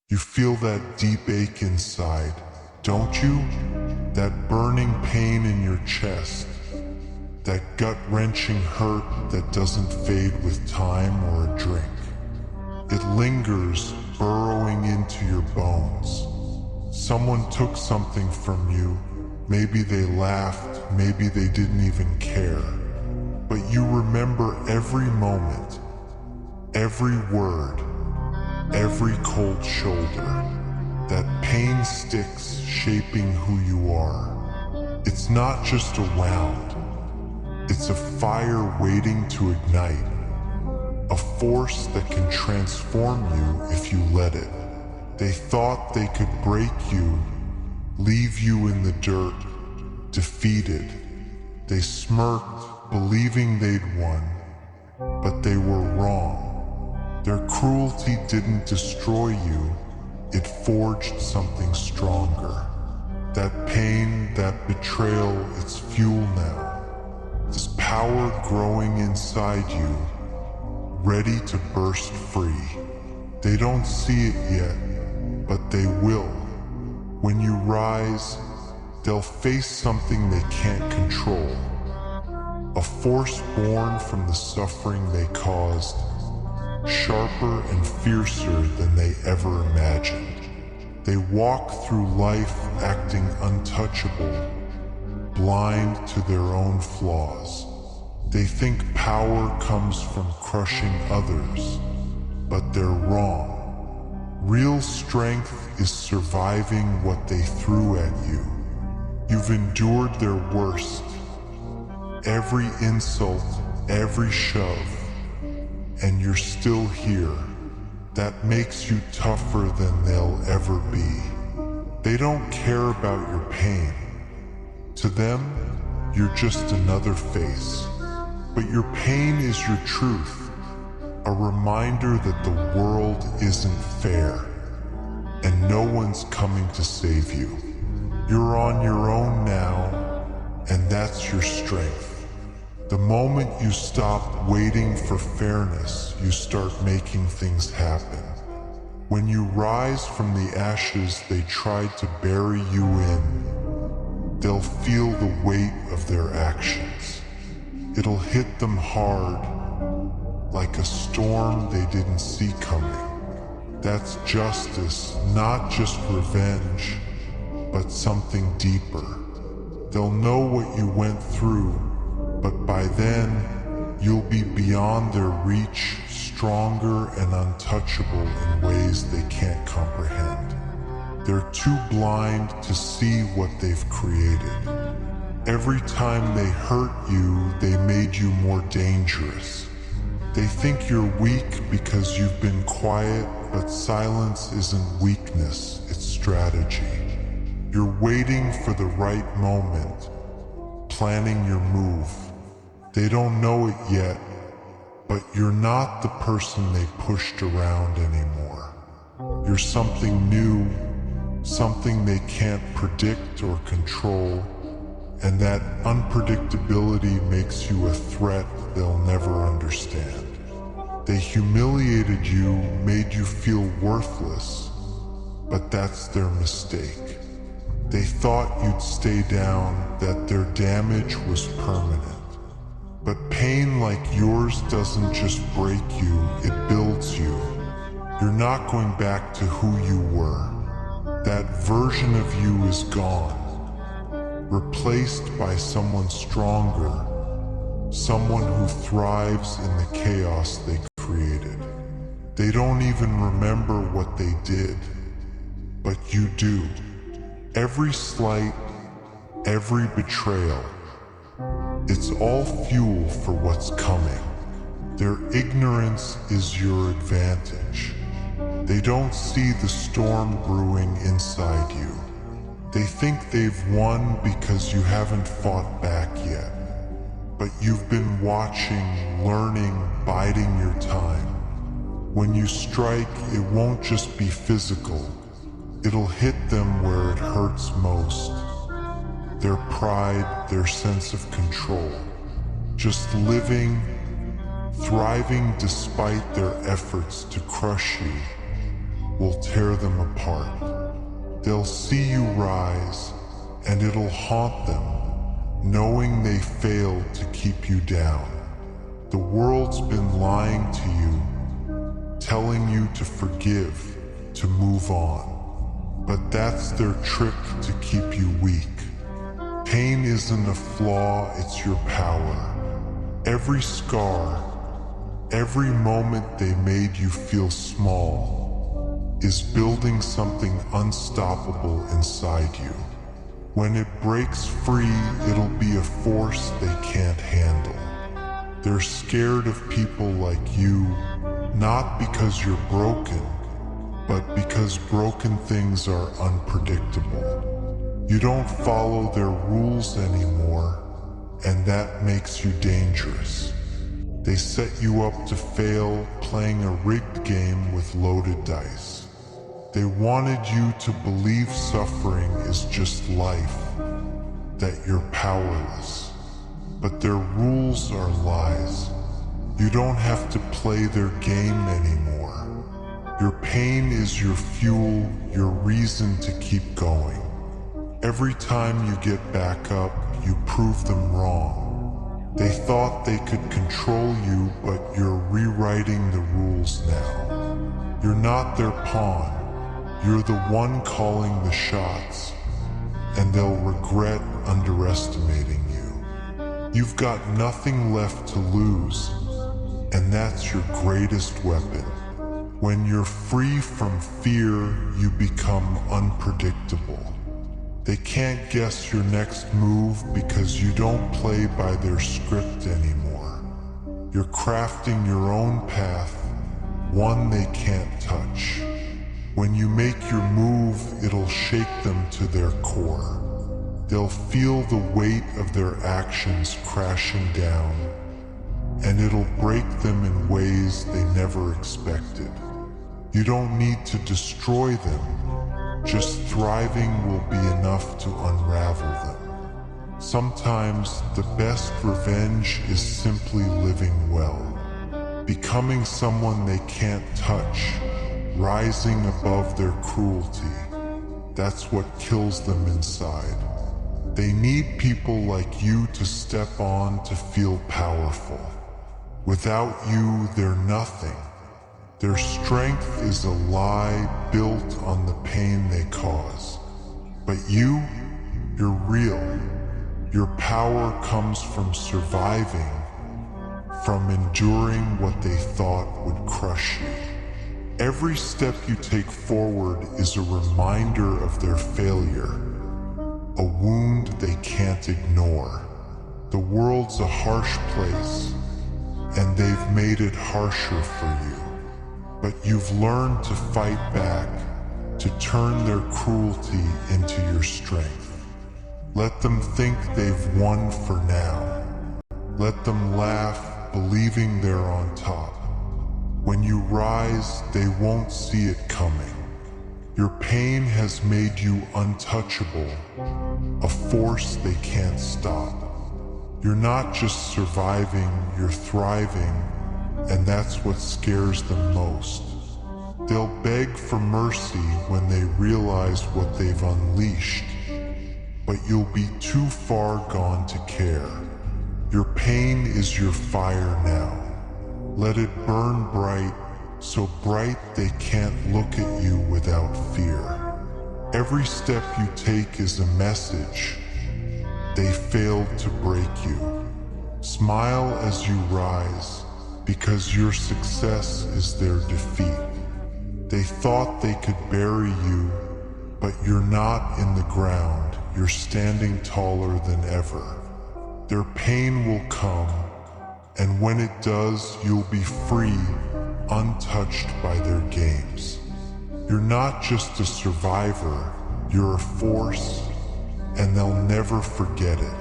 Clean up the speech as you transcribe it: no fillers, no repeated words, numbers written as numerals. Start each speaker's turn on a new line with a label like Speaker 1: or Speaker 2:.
Speaker 1: You feel that deep ache inside, don't you? That burning pain in your chest. That gut-wrenching hurt that doesn't fade with time or a drink. It lingers, burrowing into your bones. Someone took something from you. Maybe they laughed, maybe they didn't even care. But you remember every moment, every word, every cold shoulder. That pain sticks, shaping who you are. It's not just a wound. It's a fire waiting to ignite. A force that can transform you if you let it. They thought they could break you, leave you in the dirt, defeated. They smirked, believing they'd won, but they were wrong. Their cruelty didn't destroy you, it forged something stronger. That pain, that betrayal, it's fuel now. This power growing inside you, ready to burst free. They don't see it yet, but they will. When you rise, they'll face something they can't control. A force born from the suffering they caused, sharper and fiercer than they ever imagined. They walk through life acting untouchable, blind to their own flaws. They think power comes from crushing others, but they're wrong. Real strength is surviving what they threw at you. You've endured their worst, every insult, every shove, and you're still here. That makes you tougher than they'll ever be. They don't care about your pain. To them, you're just another face. But your pain is your truth, a reminder that the world isn't fair, and no one's coming to save you. You're on your own now, and that's your strength. The moment you stop waiting for fairness, you start making things happen. When you rise from the ashes they tried to bury you in, they'll feel the weight of their actions. It'll hit them hard, like a storm they didn't see coming. That's justice, not just revenge, but something deeper. They'll know what you went through, but by then, you'll be beyond their reach, stronger and untouchable in ways they can't comprehend. They're too blind to see what they've created. Every time they hurt you, they made you more dangerous. They think you're weak because you've been quiet, but silence isn't weakness, it's strategy. You're waiting for the right moment, planning your move. They don't know it yet, but you're not the person they pushed around anymore. You're something new, something they can't predict or control. And that unpredictability makes you a threat they'll never understand. They humiliated you, made you feel worthless, but that's their mistake. They thought you'd stay down, that their damage was permanent. But pain like yours doesn't just break you, it builds you. You're not going back to who you were. That version of you is gone. Replaced by someone stronger, someone who thrives in the chaos they created. They don't even remember what they did, but you do. Every slight, every betrayal, it's all fuel for what's coming. Their ignorance is your advantage. They don't see the storm brewing inside you. They think they've won because you haven't fought back yet. But you've been watching, learning, biding your time. When you strike, it won't just be physical. It'll hit them where it hurts most. Their pride, their sense of control. Just living, thriving despite their efforts to crush you. will tear them apart. They'll see you rise, and it'll haunt them, knowing they failed to keep you down. The world's been lying to you, telling you to forgive, to move on. But that's their trick to keep you weak. Pain isn't a flaw, it's your power. Every scar, every moment they made you feel small, is building something unstoppable inside you. When it breaks free, it'll be a force they can't handle. They're scared of people like you, not because you're broken, but because broken things are unpredictable. You don't follow their rules anymore, and that makes you dangerous. They set you up to fail, playing a rigged game with loaded dice. They wanted you to believe suffering is just life, that you're powerless. But their rules are lies. You don't have to play their game anymore. Your pain is your fuel, your reason to keep going. Every time you get back up, you prove them wrong. They thought they could control you, but you're rewriting the rules now. You're not their pawn. You're the one calling the shots, and they'll regret underestimating you. You've got nothing left to lose, and that's your greatest weapon. When you're free from fear, you become unpredictable. They can't guess your next move because you don't play by their script anymore. You're crafting your own path, one they can't touch. When you make your move, it'll shake them to their core. They'll feel the weight of their actions crashing down, and it'll break them in ways they never expected. You don't need to destroy them. Just thriving will be enough to unravel them. Sometimes the best revenge is simply living well, becoming someone they can't touch, rising above their cruelty. That's what kills them inside. They need people like you to step on to feel powerful. Without you, they're nothing. Their strength is a lie built on the pain they cause. But you're real. Your power comes from surviving, from enduring what they thought would crush you. Every step you take forward is a reminder of their failure, a wound they can't ignore. The world's a harsh place, and they've made it harsher for you. But you've learned to fight back, to turn their cruelty into your strength. Let them think they've won for now. Let them laugh, believing they're on top. When you rise, they won't see it coming. Your pain has made you untouchable, a force they can't stop. You're not just surviving, you're thriving, and that's what scares them most. They'll beg for mercy when they realize what they've unleashed, but you'll be too far gone to care. Your pain is your fire now. Let it burn bright, so bright they can't look at you without fear. Every step you take is a message. They failed to break you. Smile as you rise, because your success is their defeat. They thought they could bury you, but you're not in the ground. You're standing taller than ever. Their pain will come, and when it does, you'll be free, untouched by their games. You're not just a survivor, you're a force, and they'll never forget it.